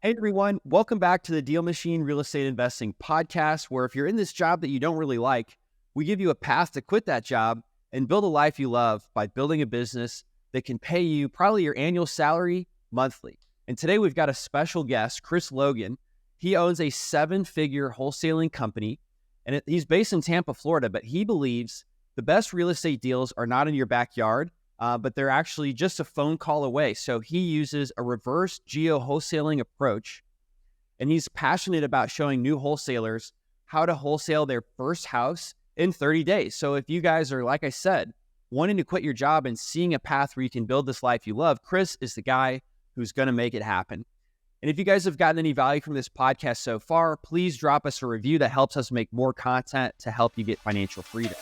Hey everyone, welcome back to the DealMachine Real Estate Investing Podcast, where if you're in this job that you don't really like, we give you a path to quit that job and build a life you love by building a business that can pay you probably your annual salary monthly. And today we've got a special guest, Chris Logan. He owns a 7-figure wholesaling company, and he's based in Tampa, Florida, but he believes the best real estate deals are not in your backyard, but they're actually just a phone call away. So he uses a reverse geo-wholesaling approach, and he's passionate about showing new wholesalers how to wholesale their first house in 30 days. So if you guys are, like I said, wanting to quit your job and seeing a path where you can build this life you love, Chris is the guy who's going to make it happen. And if you guys have gotten any value from this podcast so far, please drop us a review. That helps us make more content to help you get financial freedom.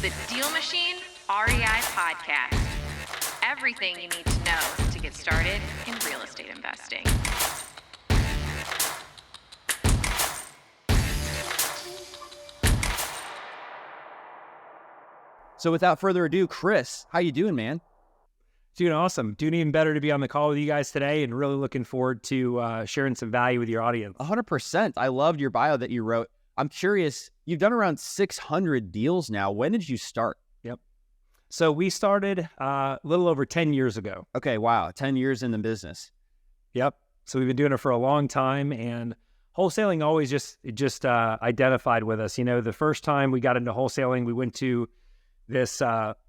The DealMachine REI Podcast. Everything you need to know to get started in real estate investing. So without further ado, Chris, how you doing, man? Doing awesome. Doing even better to be on the call with you guys today, and really looking forward to sharing some value with your audience. 100%. I loved your bio that you wrote. I'm curious, you've done around 600 deals now. When did you start? Yep. So we started a little over 10 years ago. Okay, wow. 10 years in the business. Yep. So we've been doing it for a long time, and wholesaling always just identified with us. You know, the first time we got into wholesaling, we went to this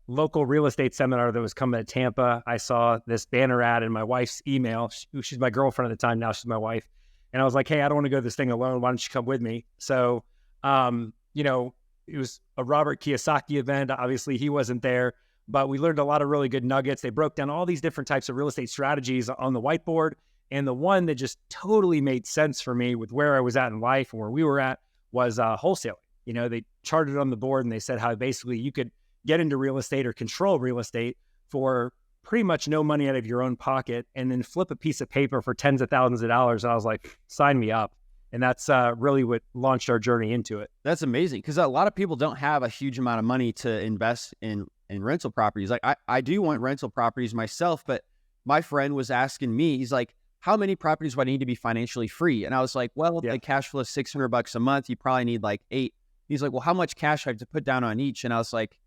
local real estate seminar that was coming to Tampa. I saw this banner ad in my wife's email. She's my girlfriend at the time. Now she's my wife. And I was like, hey, I don't want to go to this thing alone. Why don't you come with me? So, you know, it was a Robert Kiyosaki event. Obviously, he wasn't there, but we learned a lot of really good nuggets. They broke down all these different types of real estate strategies on the whiteboard. And the one that just totally made sense for me with where I was at in life and where we were at was wholesaling. You know, they charted it on the board and they said how basically you could get into real estate or control real estate for pretty much no money out of your own pocket, and then flip a piece of paper for tens of thousands of dollars. And I was like, sign me up. And that's really what launched our journey into it. That's amazing, because a lot of people don't have a huge amount of money to invest in rental properties. Like I do want rental properties myself, but my friend was asking me, he's like, how many properties do I need to be financially free? And I was like, well, the cash flow is $600 a month. You probably need like 8. He's like, well, how much cash do I have to put down on each? And I was like,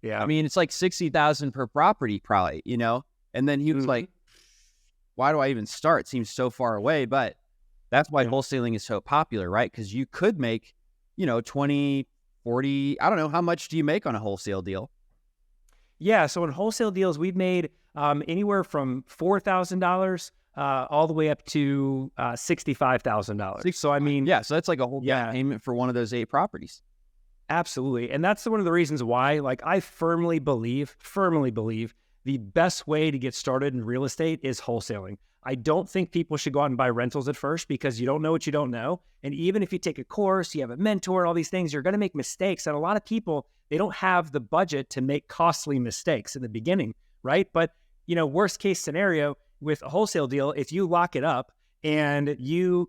yeah, I mean, it's like 60,000 per property probably, you know? And then he was like, why do I even start? It seems so far away, but that's why wholesaling is so popular, right? Because you could make, you know, 20, 40, I don't know. How much do you make on a wholesale deal? Yeah. So in wholesale deals, we've made anywhere from $4,000 all the way up to $65,000. So, I mean, yeah, so that's like a whole payment for one of those 8 properties. Absolutely. And that's one of the reasons why, like, I firmly believe the best way to get started in real estate is wholesaling. I don't think people should go out and buy rentals at first, because you don't know what you don't know. And even if you take a course, you have a mentor, all these things, you're going to make mistakes. And a lot of people, they don't have the budget to make costly mistakes in the beginning, right? But, you know, worst case scenario with a wholesale deal, if you lock it up and you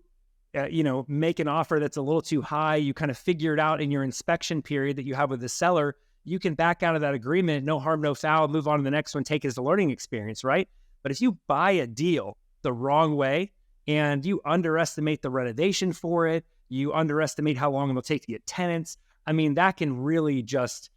make an offer that's a little too high, you kind of figure it out in your inspection period that you have with the seller, you can back out of that agreement, no harm, no foul, move on to the next one, take it as a learning experience, right? But if you buy a deal the wrong way and you underestimate the renovation for it, you underestimate how long it'll take to get tenants, I mean, that can really just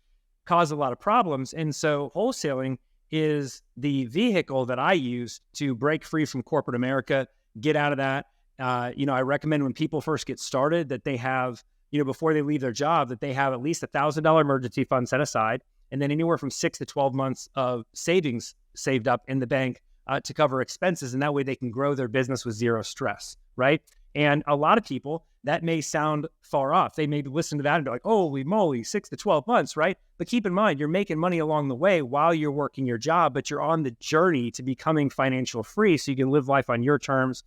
cause a lot of problems. And so wholesaling is the vehicle that I use to break free from corporate America, get out of that. I recommend when people first get started that they have, before they leave their job, that they have at least $1,000 emergency fund set aside, and then anywhere from 6 to 12 months of savings saved up in the bank to cover expenses. And that way they can grow their business with zero stress, right? And a lot of people, that may sound far off. They may listen to that and be like, holy moly, 6 to 12 months, right? But keep in mind, you're making money along the way while you're working your job, but you're on the journey to becoming financial free so you can live life on your terms,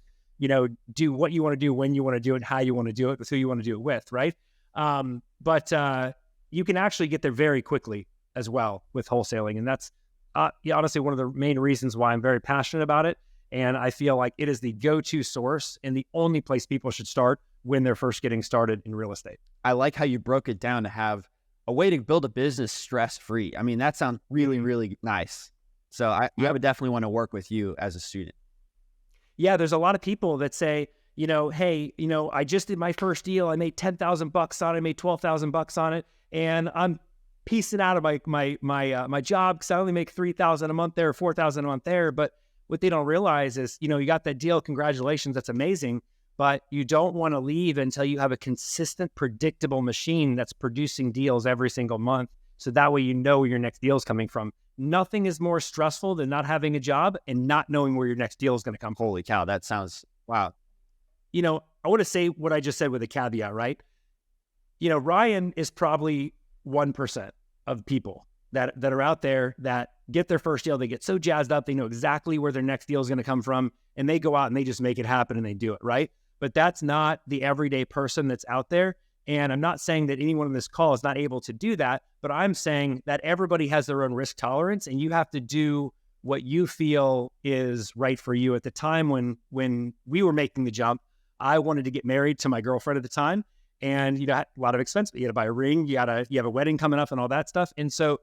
do what you want to do, when you want to do it, how you want to do it, with who you want to do it with, right? But you can actually get there very quickly as well with wholesaling. And that's honestly one of the main reasons why I'm very passionate about it. And I feel like it is the go-to source and the only place people should start when they're first getting started in real estate. I like how you broke it down to have a way to build a business stress-free. I mean, that sounds really, really nice. So I would definitely want to work with you as a student. Yeah, there's a lot of people that say, hey, I just did my first deal. I made $10,000 on it. I made $12,000 on it, and I'm piecing out of my job because I only make $3,000 a month there, $4,000 a month there. But what they don't realize is, you got that deal. Congratulations, that's amazing. But you don't want to leave until you have a consistent, predictable machine that's producing deals every single month. So that way you know where your next deal is coming from. Nothing is more stressful than not having a job and not knowing where your next deal is going to come from. Holy cow, that sounds, wow. I want to say what I just said with a caveat, right? Ryan is probably 1% of people that are out there that get their first deal. They get so jazzed up. They know exactly where their next deal is going to come from. And they go out and they just make it happen and they do it, right? But that's not the everyday person that's out there. And I'm not saying that anyone on this call is not able to do that, but I'm saying that everybody has their own risk tolerance and you have to do what you feel is right for you. At the time when we were making the jump, I wanted to get married to my girlfriend at the time. And, a lot of expense. You had to buy a ring, you have a wedding coming up and all that stuff. And so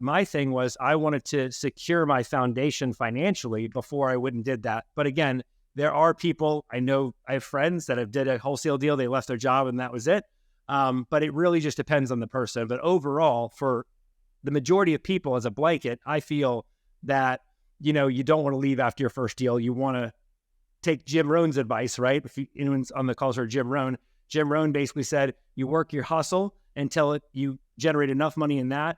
my thing was I wanted to secure my foundation financially before I went and did that. But again, there are people, I have friends that have did a wholesale deal. They left their job and that was it. But it really just depends on the person. But overall, for the majority of people as a blanket, I feel that, you don't want to leave after your first deal. You want to take Jim Rohn's advice, right? If anyone's on the calls heard Jim Rohn basically said, you work your hustle until you generate enough money in that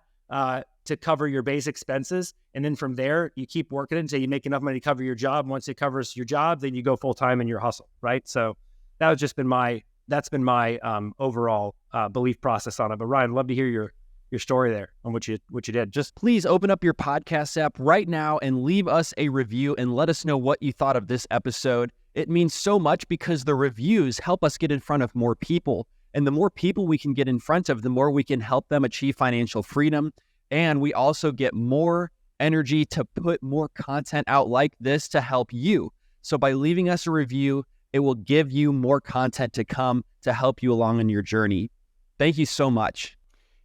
to cover your base expenses. And then from there, you keep working until you make enough money to cover your job. Once it covers your job, then you go full-time in your hustle, right? So that's been my overall belief process on it. But Ryan, I'd love to hear your story there on what you did. Just please open up your podcast app right now and leave us a review and let us know what you thought of this episode. It means so much because the reviews help us get in front of more people. And the more people we can get in front of, the more we can help them achieve financial freedom. And we also get more energy to put more content out like this to help you. So by leaving us a review, it will give you more content to come to help you along in your journey. Thank you so much.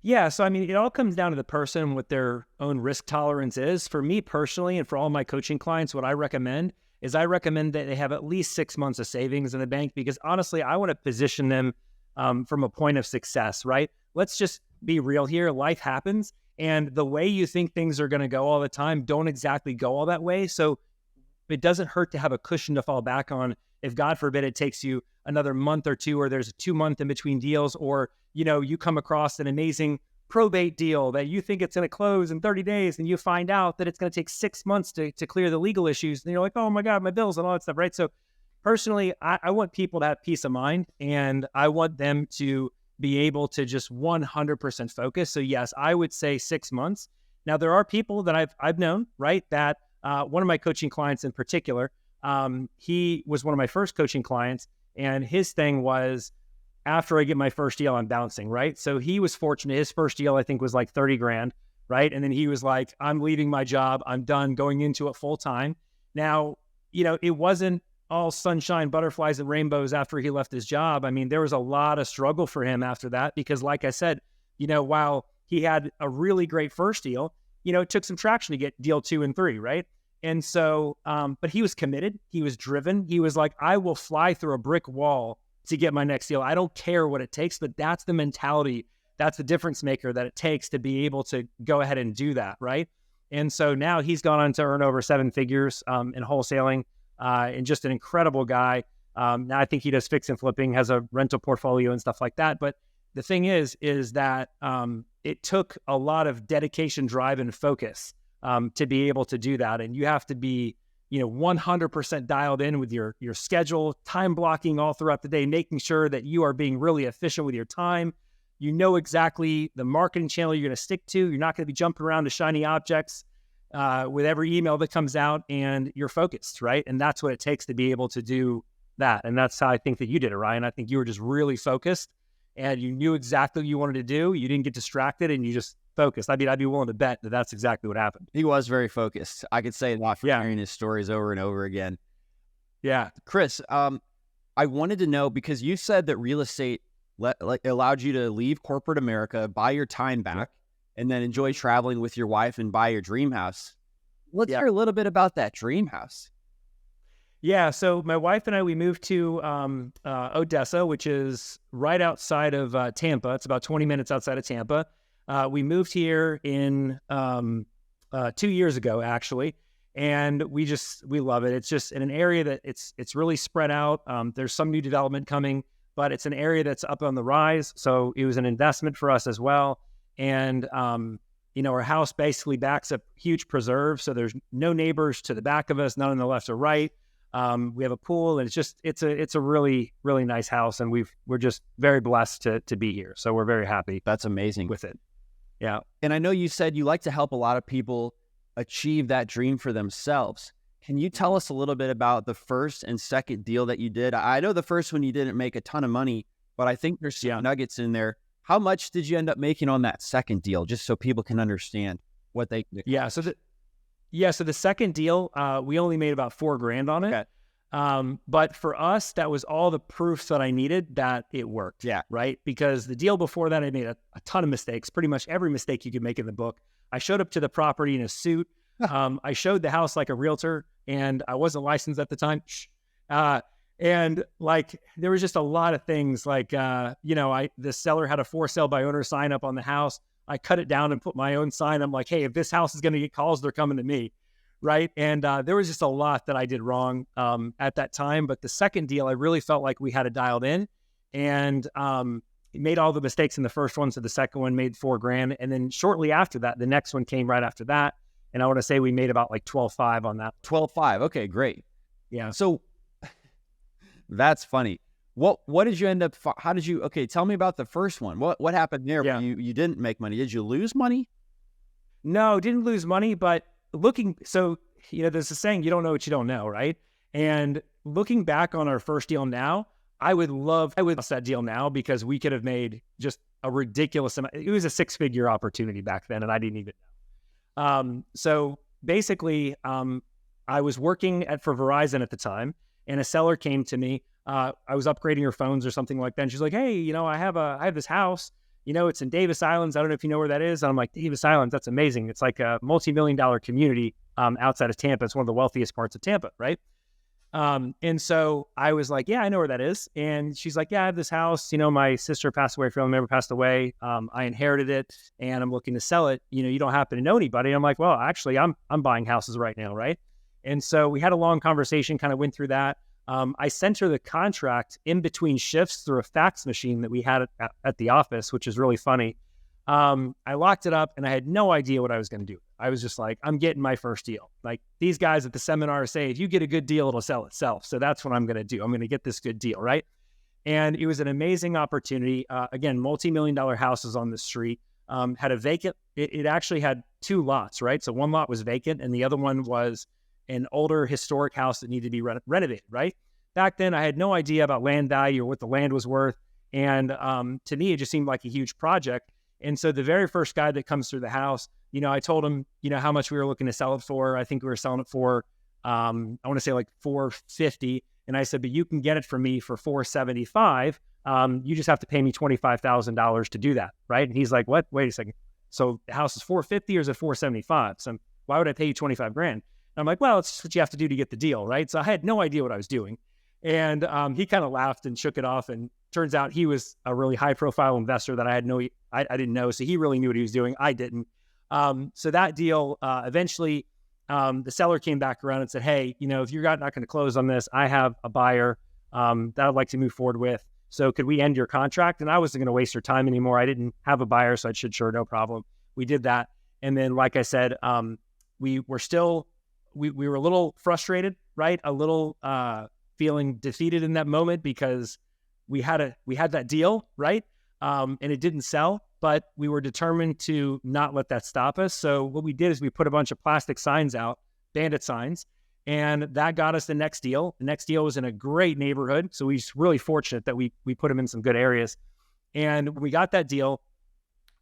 Yeah, so it all comes down to the person, what their own risk tolerance is. For me personally, and for all my coaching clients, what I recommend that they have at least 6 months of savings in the bank, because honestly, I want to position them from a point of success, right? Let's just be real here. Life happens, and the way you think things are going to go all the time don't exactly go all that way. So it doesn't hurt to have a cushion to fall back on if, God forbid, it takes you another month or two, or there's a 2 month in between deals, or you come across an amazing probate deal that you think it's going to close in 30 days and you find out that it's going to take 6 months to clear the legal issues. And you're like, oh my God, my bills and all that stuff, right? So personally, I want people to have peace of mind, and I want them to be able to just 100% focus. So yes, I would say 6 months. Now, there are people that I've known, right, that one of my coaching clients in particular, he was one of my first coaching clients, and his thing was, after I get my first deal, I'm bouncing, right? So he was fortunate. His first deal, I think, was like 30 grand, right? And then he was like, I'm leaving my job. I'm done, going into it full time. Now, it wasn't all sunshine, butterflies, and rainbows after he left his job. There was a lot of struggle for him after that, because like I said, while he had a really great first deal, it took some traction to get deal 2 and 3, right? And so, but he was committed. He was driven. He was like, I will fly through a brick wall to get my next deal. I don't care what it takes, but that's the mentality. That's the difference maker that it takes to be able to go ahead and do that, right? And so now he's gone on to earn over 7 figures in wholesaling, and just an incredible guy. Now I think he does fix and flipping, has a rental portfolio and stuff like that. But the thing is that it took a lot of dedication, drive, and focus to be able to do that. And you have to be 100% dialed in with your schedule, time blocking all throughout the day, making sure that you are being really efficient with your time. You know exactly the marketing channel you're going to stick to. You're not going to be jumping around to shiny objects with every email that comes out, and you're focused, right? And that's what it takes to be able to do that. And that's how I think that you did it, Ryan. I think you were just really focused, and you knew exactly what you wanted to do. You didn't get distracted, and you just focused. I'd be willing to bet that that's exactly what happened. He was very focused. I could say that from hearing his stories over and over again. Yeah. Chris, I wanted to know, because you said that real estate allowed you to leave corporate America, buy your time back, and then enjoy traveling with your wife and buy your dream house. Let's hear a little bit about that dream house. Yeah, so my wife and I, we moved to Odessa, which is right outside of Tampa. It's about 20 minutes outside of Tampa. We moved here in 2 years ago, actually, and we love it. It's just in an area that it's really spread out. There's some new development coming, but it's an area that's up on the rise. So it was an investment for us as well. And our house basically backs up huge preserve, so there's no neighbors to the back of us, none on the left or right. We have a pool, and it's a really, really nice house, and we're just very blessed to be here. So we're very happy. That's amazing with it. Yeah. And I know you said you like to help a lot of people achieve that dream for themselves. Can you tell us a little bit about the first and second deal that you did? I know the first one you didn't make a ton of money, but I think there's some nuggets in there. How much did you end up making on that second deal, just so people can understand what they can do? So the second deal, we only made about $4,000 on it. Okay. But for us, that was all the proofs that I needed that it worked. Yeah. Right. Because the deal before that, I made a ton of mistakes, pretty much every mistake you could make in the book. I showed up to the property in a suit. I showed the house like a realtor, and I wasn't licensed at the time. And like, there was just a lot of things like, the seller had a for sale by owner sign up on the house. I cut it down and put my own sign. I'm like, hey, if this house is going to get calls, they're coming to me. Right. And there was just a lot that I did wrong at that time. But the second deal, I really felt like we had it dialed in, and made all the mistakes in the first one. So the second one made $4,000. And then shortly after that, the next one came right after that. And I want to say we made about like 12.5 on that. 12.5. Okay, great. Yeah. So that's funny. What did you end up, tell me about the first one. What happened there? Yeah. You didn't make money. Did you lose money? No, didn't lose money, but there's a saying, you don't know what you don't know, right? And looking back on our first deal now, I would love that deal now, because we could have made just a ridiculous amount. It was a 6-figure opportunity back then, and I didn't even know. So basically, I was working for Verizon at the time, and a seller came to me. I was upgrading her phones or something like that. And she's like, hey, I have this house, it's in Davis Islands. I don't know if you know where that is. And I'm like, Davis Islands, that's amazing. It's like a multi-million-dollar community outside of Tampa. It's one of the wealthiest parts of Tampa, right? And so I was like, yeah, I know where that is. And she's like, yeah, I have this house. My sister passed away, family member passed away. I inherited it, and I'm looking to sell it. You don't happen to know anybody. I'm like, well, actually, I'm buying houses right now, right? And so we had a long conversation, kind of went through that. I sent her the contract in between shifts through a fax machine that we had at the office, which is really funny. I locked it up, and I had no idea what I was going to do. I was just like, I'm getting my first deal. Like, these guys at the seminar say, if you get a good deal, it'll sell itself. So that's what I'm going to do. I'm going to get this good deal, right? And it was an amazing opportunity. Again, multi-million-dollar houses on the street. Had a vacant. It actually had 2 lots, right? So one lot was vacant, and the other one was an older historic house that needed to be renovated, right? Back then, I had no idea about land value or what the land was worth. And to me, it just seemed like a huge project. And so the very first guy that comes through the house, I told him, how much we were looking to sell it for. I think we were selling it for, I want to say like $450. And I said, but you can get it from me for $475. You just have to pay me $25,000 to do that, right? And he's like, what? Wait a second. So the house is $450 or is it $475? So why would I pay you $25,000? And I'm like, well, it's just what you have to do to get the deal, right? So I had no idea what I was doing. And he kind of laughed and shook it off. And turns out he was a really high-profile investor that I didn't know. So he really knew what he was doing. I didn't. So that deal, eventually, the seller came back around and said, hey, if you're not going to close on this, I have a buyer that I'd like to move forward with. So could we end your contract? And I wasn't going to waste your time anymore. I didn't have a buyer, so I said, sure, no problem. We did that. And then, like I said, we were a little frustrated, right? A little feeling defeated in that moment, because we had that deal, right? And it didn't sell, but we were determined to not let that stop us. So what we did is we put a bunch of plastic signs out, bandit signs, and that got us the next deal. The next deal was in a great neighborhood. So we were really fortunate that we put them in some good areas. And when we got that deal,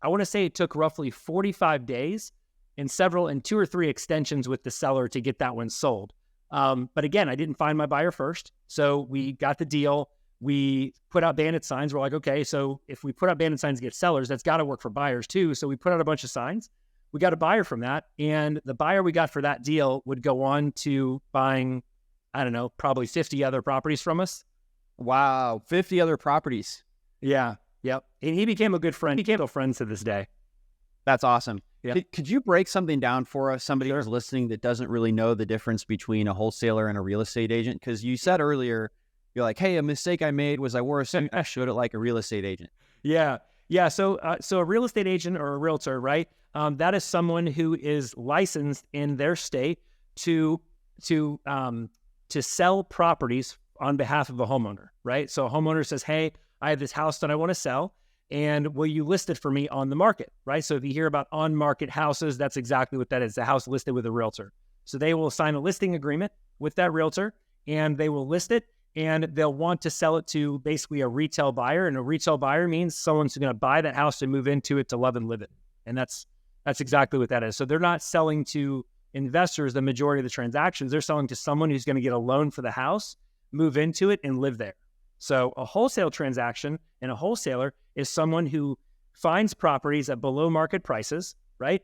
I want to say it took roughly 45 days and 2 or 3 extensions with the seller to get that one sold. But again, I didn't find my buyer first. So we got the deal. We put out bandit signs. We're like, okay, so if we put out bandit signs to get sellers, that's got to work for buyers too. So we put out a bunch of signs. We got a buyer from that. And the buyer we got for that deal would go on to buying I don't know, probably 50 other properties from us. Wow, 50 other properties. Yeah. Yep. And he became a good friend. He became a friend to this day. That's awesome. Yeah. Could you break something down for us, somebody who's listening that doesn't really know the difference between a wholesaler and a real estate agent? Because you said earlier, you're like, hey, a mistake I made was I wore a suit. I showed it like a real estate agent. Yeah. Yeah. So a real estate agent or a realtor, right? That is someone who is licensed in their state to sell properties on behalf of a homeowner, right? So a homeowner says, hey, I have this house that I want to sell, and will you list it for me on the market, right? So if you hear about on-market houses, that's exactly what that is, a house listed with a realtor. So they will sign a listing agreement with that realtor, and they will list it, and they'll want to sell it to basically a retail buyer, and a retail buyer means someone's going to buy that house and move into it to love and live it. And that's exactly what that is. So they're not selling to investors the majority of the transactions. They're selling to someone who's going to get a loan for the house, move into it, and live there. So a wholesale transaction and a wholesaler is someone who finds properties at below market prices, right?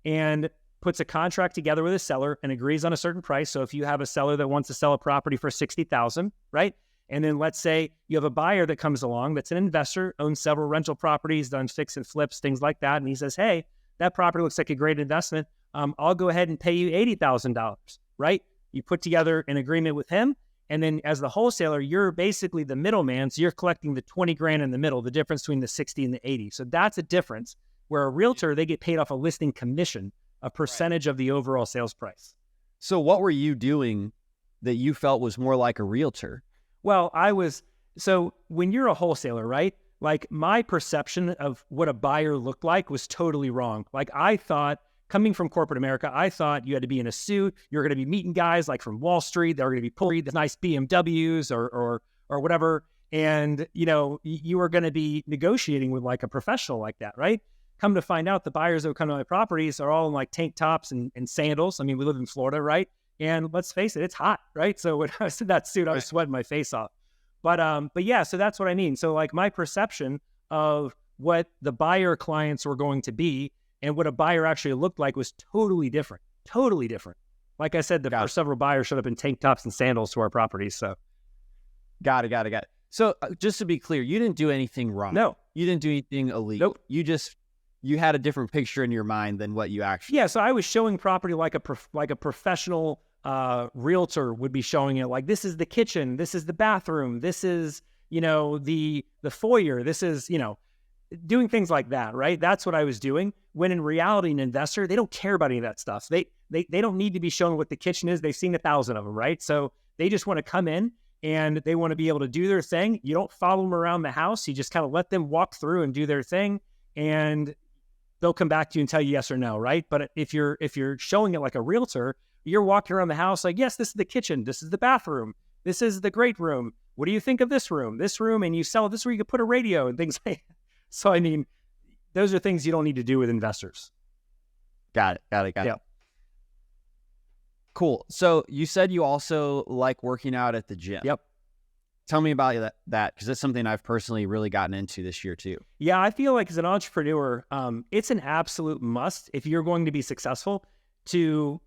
And puts a contract together with a seller and agrees on a certain price. So if you have a seller that wants to sell a property for $60,000, right? And then let's say you have a buyer that comes along that's an investor, owns several rental properties, done fix and flips, things like that. And he says, hey, that property looks like a great investment. I'll go ahead and pay you $80,000, right? You put together an agreement with him. And then as the wholesaler, you're basically the middleman. So you're collecting the 20 grand in the middle, the difference between the 60 and the 80. So that's a difference where a realtor, they get paid off a listing commission, a percentage of the overall sales price. So what were you doing that you felt was more like a realtor? Well, so when you're a wholesaler, right? Like my perception of what a buyer looked like was totally wrong. Like I thought, coming from corporate America, I thought you had to be in a suit. You're going to be meeting guys like from Wall Street. They're going to be pulling the nice BMWs or whatever. And, you were going to be negotiating with like a professional like that, right? Come to find out the buyers that come to my properties are all in like tank tops and sandals. I mean, we live in Florida, right? And let's face it, it's hot, right? So when I was in that suit, I was sweating my face off. But yeah, so that's what I mean. So like my perception of what the buyer clients were going to be and what a buyer actually looked like was totally different. Like I said, the first several buyers showed up in tank tops and sandals to our properties. So Got it. So just to be clear, you didn't do anything wrong. No. You didn't do anything illegal. Nope. You had a different picture in your mind than what you actually. Yeah. So I was showing property like a professional realtor would be showing it. Like, this is the kitchen. This is the bathroom. This is, the foyer. This is, doing things like that, right? That's what I was doing. When in reality, an investor, they don't care about any of that stuff. They don't need to be shown what the kitchen is. They've seen 1,000 of them, right? So they just want to come in and they want to be able to do their thing. You don't follow them around the house. You just kind of let them walk through and do their thing, and they'll come back to you and tell you yes or no, right? But if you're showing it like a realtor, you're walking around the house like, yes, this is the kitchen. This is the bathroom. This is the great room. What do you think of this room? This room, and you sell this where you could put a radio and things like that. So, I mean, those are things you don't need to do with investors. Got it. Yeah. Cool. So you said you also like working out at the gym. Yep. Tell me about that, because it's something I've personally really gotten into this year too. Yeah, I feel like as an entrepreneur, it's an absolute must if you're going to be successful to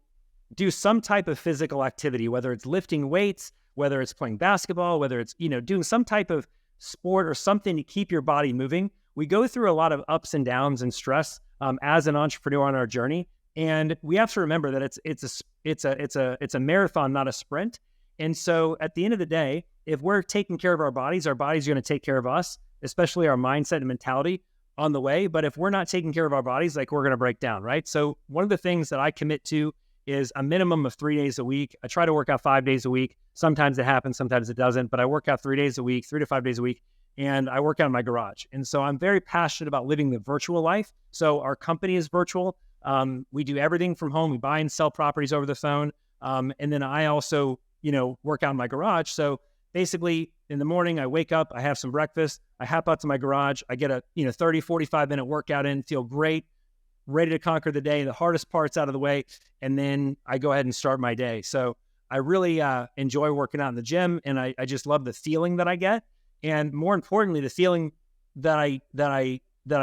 do some type of physical activity, whether it's lifting weights, whether it's playing basketball, whether it's, doing some type of sport or something to keep your body moving. We go through a lot of ups and downs and stress as an entrepreneur on our journey, and we have to remember that it's a marathon, not a sprint. And so at the end of the day, if we're taking care of our bodies are going to take care of us, especially our mindset and mentality on the way. But if we're not taking care of our bodies, like, we're going to break down, right? So one of the things that I commit to is a minimum of 3 days a week. I try to work out 5 days a week. Sometimes it happens, sometimes it doesn't, but I work out 3 days a week, 3 to 5 days a week. And I work out in my garage. And so I'm very passionate about living the virtual life. So our company is virtual. We do everything from home. We buy and sell properties over the phone. And then I also, work out in my garage. So basically in the morning, I wake up, I have some breakfast, I hop out to my garage, I get a 30, 45 minute workout in, feel great, ready to conquer the day, the hardest parts out of the way. And then I go ahead and start my day. So I really enjoy working out in the gym, and I just love the feeling that I get. And more importantly, the feeling that I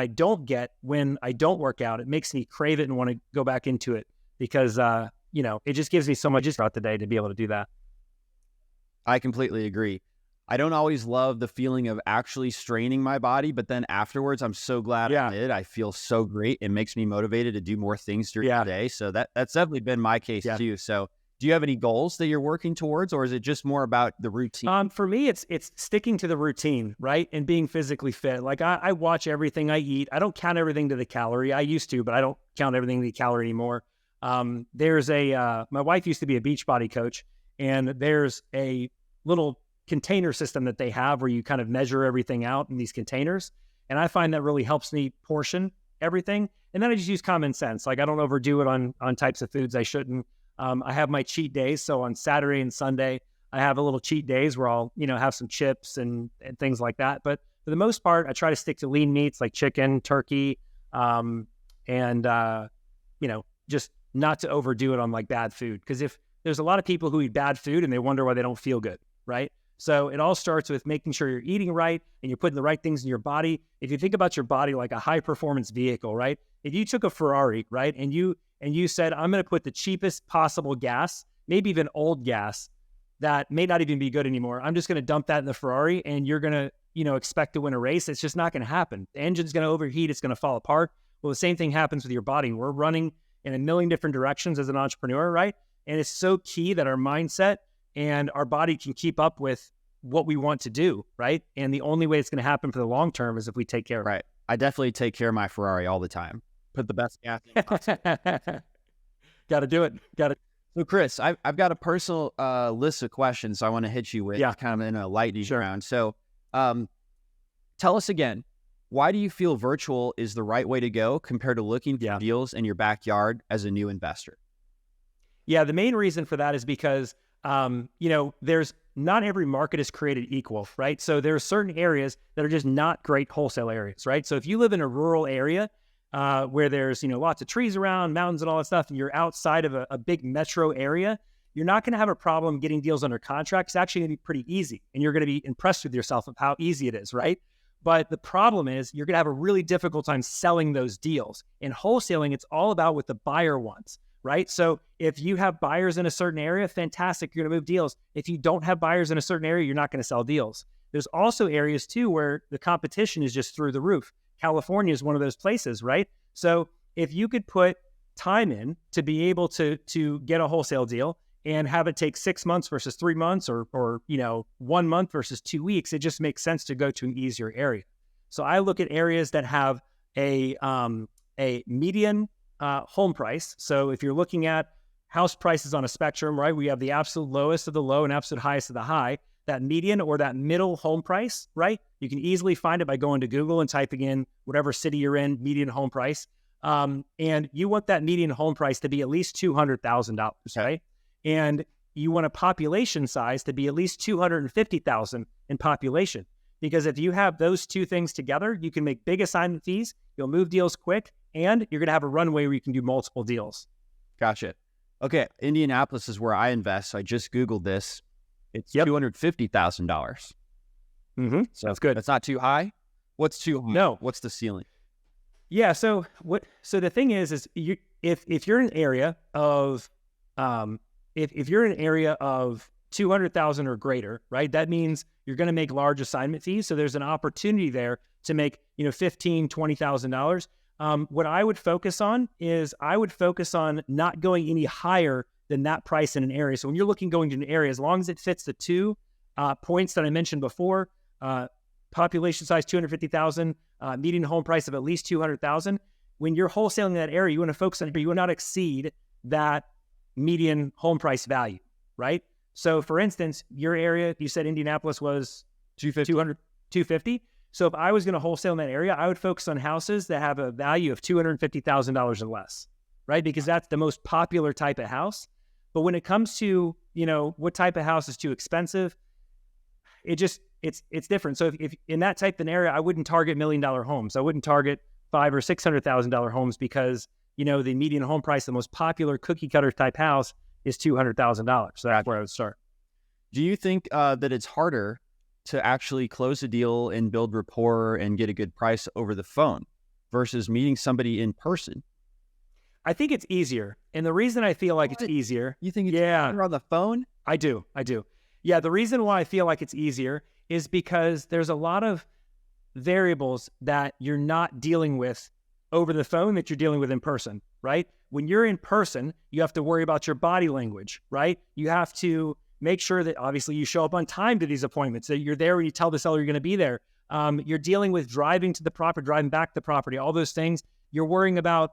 don't get when I don't work out. It makes me crave it and want to go back into it because, it just gives me so much throughout the day to be able to do that. I completely agree. I don't always love the feeling of actually straining my body, but then afterwards, I'm so glad I did. I feel so great. It makes me motivated to do more things during the day. So that's definitely been my case too. So do you have any goals that you're working towards, or is it just more about the routine? For me, it's sticking to the routine, right? And being physically fit. Like I watch everything I eat. I don't count everything to the calorie. I used to, but I don't count everything to the calorie anymore. There's my wife used to be a Beachbody coach, and there's a little container system that they have where you kind of measure everything out in these containers. And I find that really helps me portion everything. And then I just use common sense. Like I don't overdo it on types of foods I shouldn't. I have my cheat days. So on Saturday and Sunday, I have a little cheat days where I'll, have some chips and things like that. But for the most part, I try to stick to lean meats like chicken, turkey, just not to overdo it on like bad food. Because if there's a lot of people who eat bad food and they wonder why they don't feel good, right? So it all starts with making sure you're eating right and you're putting the right things in your body. If you think about your body like a high performance vehicle, right? If you took a Ferrari, right, and you said, I'm going to put the cheapest possible gas, maybe even old gas that may not even be good anymore. I'm just going to dump that in the Ferrari and you're going to, expect to win a race. It's just not going to happen. The engine's going to overheat. It's going to fall apart. Well, the same thing happens with your body. We're running in a million different directions as an entrepreneur, right? And it's so key that our mindset and our body can keep up with what we want to do, right? And the only way it's going to happen for the long term is if we take care of it. Right. I definitely take care of my Ferrari all the time. Put the best gas in possible. Got to do it. So Chris, I've got a personal list of questions I want to hit you with, kind of in a lightning round. So tell us again, why do you feel virtual is the right way to go compared to looking for deals in your backyard as a new investor? Yeah, the main reason for that is because, there's not every market is created equal, right? So there are certain areas that are just not great wholesale areas, right? So if you live in a rural area where there's, lots of trees around, mountains and all that stuff, and you're outside of a big metro area, you're not going to have a problem getting deals under contract. It's actually going to be pretty easy, and you're going to be impressed with yourself of how easy it is, right? But the problem is you're going to have a really difficult time selling those deals. In wholesaling, it's all about what the buyer wants, right? So if you have buyers in a certain area, fantastic, you're going to move deals. If you don't have buyers in a certain area, you're not going to sell deals. There's also areas too where the competition is just through the roof. California is one of those places, right? So if you could put time in to be able to get a wholesale deal and have it take 6 months versus 3 months or 1 month versus 2 weeks, it just makes sense to go to an easier area. So I look at areas that have a median home price. So if you're looking at house prices on a spectrum, right, we have the absolute lowest of the low and absolute highest of the high. That median or that middle home price, right? You can easily find it by going to Google and typing in whatever city you're in, median home price. And you want that median home price to be at least $200,000, right? And you want a population size to be at least 250,000 in population. Because if you have those two things together, you can make big assignment fees, you'll move deals quick, and you're going to have a runway where you can do multiple deals. Gotcha. Okay, Indianapolis is where I invest. So I just Googled this. It's $250,000. Mm-hmm. So that's good. That's not too high. What's too high? No. What's the ceiling? Yeah. So the thing is if you're in an area of if you're in an area of 200,000 or greater, right? That means you're going to make large assignment fees. So there's an opportunity there to make $15,000, $20,000. What I would focus on is not going any higher than that price in an area. So when you're looking going to an area, as long as it fits the two points that I mentioned before, population size 250,000, median home price of at least 200,000. When you're wholesaling that area, you want to focus on, you will not exceed that median home price value, right? So for instance, your area, you said Indianapolis was 250. So if I was going to wholesale in that area, I would focus on houses that have a value of $250,000 or less, right? Because that's the most popular type of house. But when it comes to, what type of house is too expensive, it's different. So if in that type of an area, I wouldn't target $1 million homes. I wouldn't target $500,000 or $600,000 homes because, the median home price, the most popular cookie cutter type house is $200,000. So that's where I would start. Do you think that it's harder to actually close a deal and build rapport and get a good price over the phone versus meeting somebody in person? I think it's easier. And the reason I feel like it's easier. You think it's harder on the phone? I do. Yeah, the reason why I feel like it's easier is because there's a lot of variables that you're not dealing with over the phone that you're dealing with in person, right? When you're in person, you have to worry about your body language, right? You have to make sure that obviously you show up on time to these appointments, that you're there when you tell the seller you're going to be there. You're dealing with driving to the property, driving back to the property, all those things. You're worrying about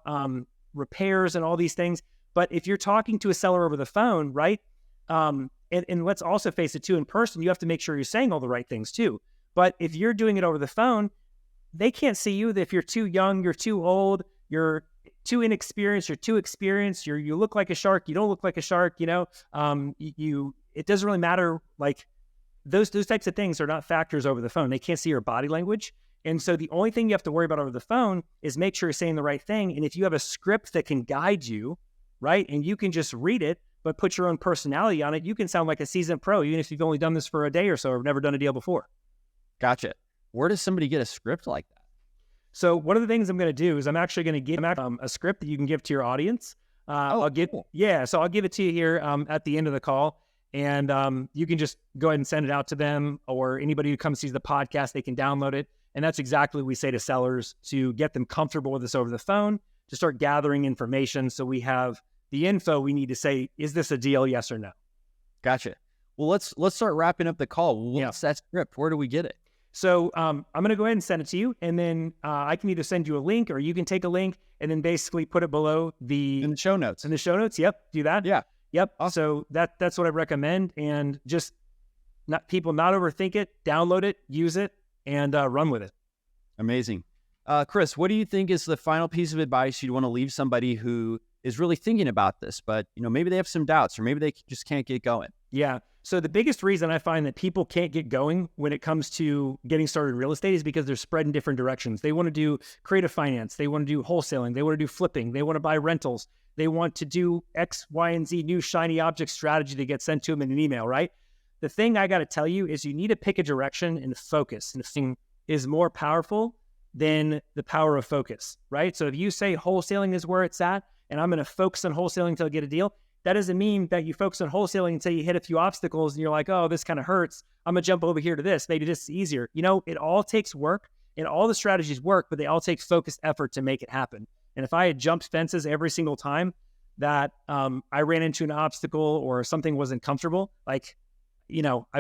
repairs and all these things. But if you're talking to a seller over the phone, right? And let's also face it too, in person, you have to make sure you're saying all the right things too. But if you're doing it over the phone, they can't see you. If you're too young, you're too old, you're too inexperienced, you're too experienced, you look like a shark, you don't look like a shark, it doesn't really matter. Like those types of things are not factors over the phone. They can't see your body language. And so the only thing you have to worry about over the phone is make sure you're saying the right thing. And if you have a script that can guide you, right, and you can just read it, but put your own personality on it, you can sound like a seasoned pro, even if you've only done this for a day or so or never done a deal before. Gotcha. Where does somebody get a script like that? So one of the things I'm going to do is I'm actually going to give a script that you can give to your audience. So I'll give it to you here at the end of the call, and you can just go ahead and send it out to them, or anybody who comes sees the podcast, they can download it. And that's exactly what we say to sellers to get them comfortable with us over the phone, to start gathering information so we have the info we need to say, is this a deal, yes or no? Gotcha. Well, let's start wrapping up the call. What's that script? Where do we get it? So I'm going to go ahead and send it to you, and then I can either send you a link, or you can take a link and then basically put it below in the show notes. In the show notes, yep, do that. Yeah, yep. Awesome. So that's what I recommend, and just not overthink it, download it, use it, and run with it. Amazing. Chris, what do you think is the final piece of advice you'd want to leave somebody who is really thinking about this, but maybe they have some doubts, or maybe they just can't get going? Yeah. So the biggest reason I find that people can't get going when it comes to getting started in real estate is because they're spread in different directions. They want to do creative finance. They want to do wholesaling. They want to do flipping. They want to buy rentals. They want to do X, Y, and Z new shiny object strategy that gets sent to them in an email, right? The thing I got to tell you is you need to pick a direction and focus. And the thing is more powerful than the power of focus, right? So if you say wholesaling is where it's at, and I'm going to focus on wholesaling until I get a deal, that doesn't mean that you focus on wholesaling until you hit a few obstacles and you're like, oh, this kind of hurts. I'm going to jump over here to this. Maybe this is easier. It all takes work, and all the strategies work, but they all take focused effort to make it happen. And if I had jumped fences every single time that I ran into an obstacle or something wasn't comfortable, I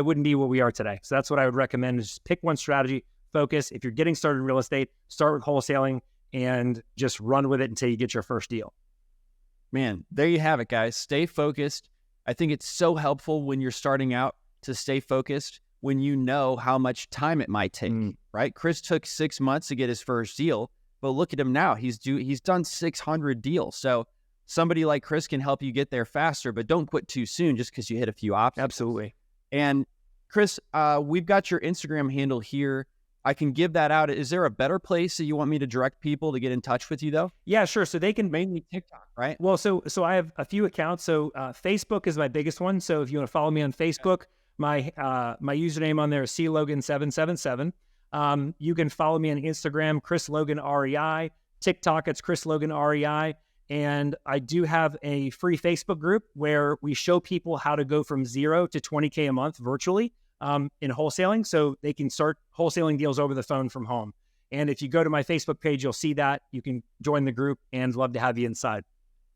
wouldn't be where we are today. So that's what I would recommend, is just pick one strategy, focus. If you're getting started in real estate, start with wholesaling and just run with it until you get your first deal. Man, there you have it, guys. Stay focused. I think it's so helpful when you're starting out to stay focused when you know how much time it might take, right? Chris took 6 months to get his first deal, but look at him now. He's done 600 deals. So somebody like Chris can help you get there faster, but don't quit too soon just because you hit a few obstacles. Absolutely. And Chris, we've got your Instagram handle here. I can give that out. Is there a better place that you want me to direct people to get in touch with you, though? Yeah, sure. So they can mainly TikTok, right? Well, so I have a few accounts. So Facebook is my biggest one. So if you want to follow me on Facebook, my username on there is CLogan777. You can follow me on Instagram, Chris Logan REI. TikTok, it's Chris Logan REI. And I do have a free Facebook group where we show people how to go from 0 to 20K a month virtually. In wholesaling, so they can start wholesaling deals over the phone from home. And if you go to my Facebook page, you'll see that. You can join the group, and love to have you inside.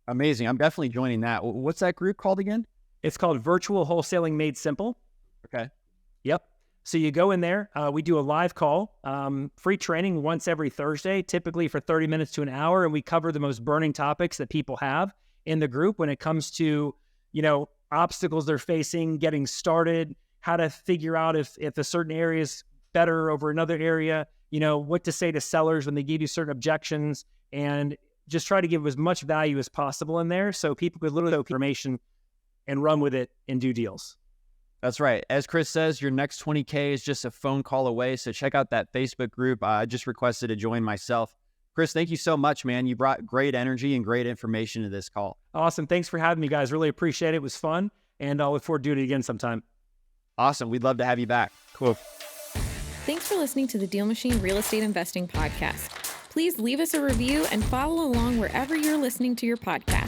Amazing. I'm definitely joining that. What's that group called again? It's called Virtual Wholesaling Made Simple. Okay. Yep. So you go in there. We do a live call, free training once every Thursday, typically for 30 minutes to an hour, and we cover the most burning topics that people have in the group when it comes to, obstacles they're facing, getting started, how to figure out if a certain area is better over another area, what to say to sellers when they give you certain objections, and just try to give as much value as possible in there so people could literally get information and run with it and do deals. That's right. As Chris says, your next 20K is just a phone call away. So check out that Facebook group. I just requested to join myself. Chris, thank you so much, man. You brought great energy and great information to this call. Awesome. Thanks for having me, guys. Really appreciate it. It was fun, and I'll look forward to doing it again sometime. Awesome. We'd love to have you back. Cool. Thanks for listening to the DealMachine Real Estate Investing Podcast. Please leave us a review and follow along wherever you're listening to your podcast.